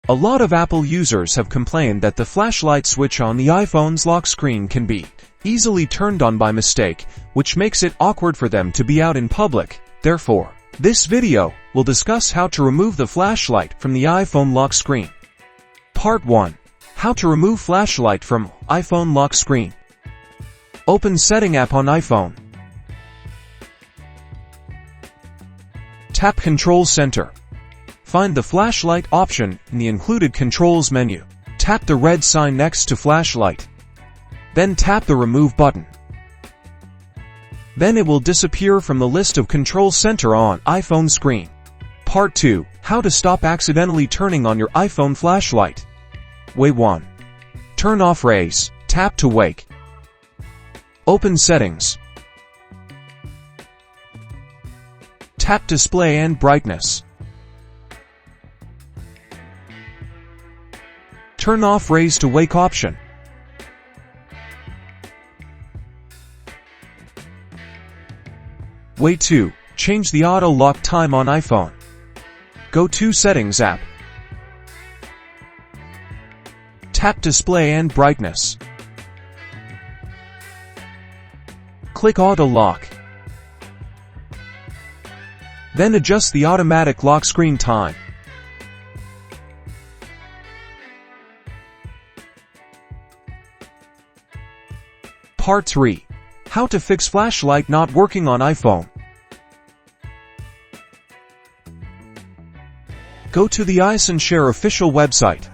A lot of Apple users have complained that the flashlight switch on the iPhone's lock screen can be easily turned on by mistake, which makes it awkward for them to be out in public. Therefore, this video will discuss how to remove the flashlight from the iPhone lock screen. Part 1. How to remove flashlight from iPhone lock screen. Open Setting app on iPhone. Tap Control Center. Find the flashlight option in the included controls menu. Tap the red sign next to flashlight. Then tap the Remove button. Then it will disappear from the list of Control Center on iPhone screen. Part 2. How to stop accidentally turning on your iPhone flashlight. Way 1. Turn off rays. Tap to wake. Open Settings. Tap Display and Brightness. Turn off raise to wake option. Way 2. Change the auto lock time on iPhone. Go to Settings app. Tap Display and Brightness. Click Auto Lock. Then adjust the automatic lock screen time. Part 3. How to fix flashlight not working on iPhone. Go to the iSunshare official website.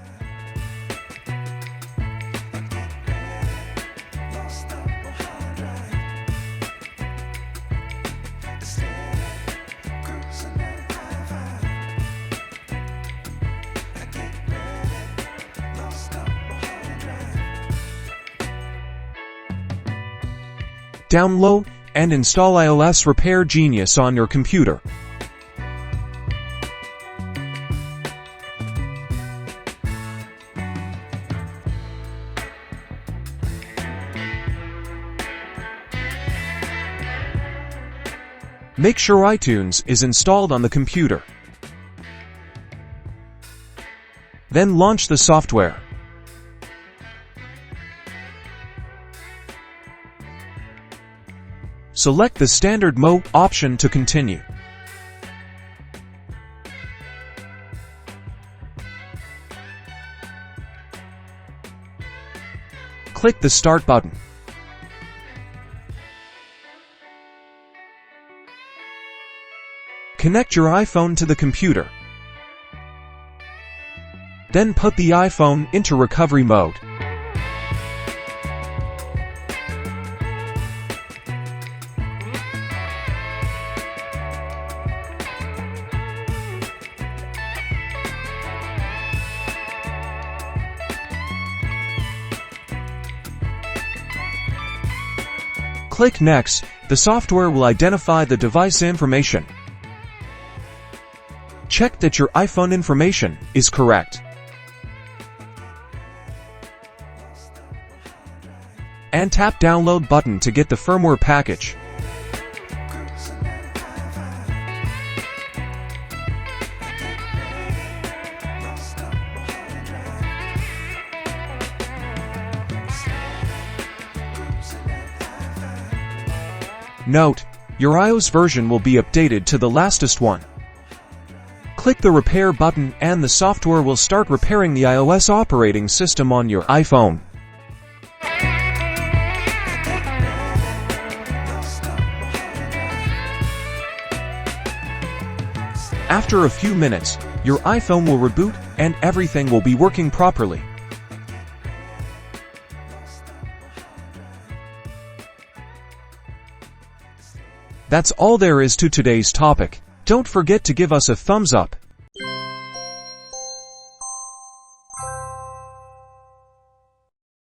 Download and install iOS Repair Genius on your computer. Make sure iTunes is installed on the computer. Then launch the software. Select the Standard Mode option to continue. Click the Start button. Connect your iPhone to the computer. Then put the iPhone into recovery mode. Click Next. The software will identify the device information. Check that your iPhone information is correct. And tap Download button to get the firmware package. Note, your iOS version will be updated to the latest one. Click the Repair button and the software will start repairing the iOS operating system on your iPhone. After a few minutes, your iPhone will reboot and everything will be working properly. That's all there is to today's topic. Don't forget to give us a thumbs up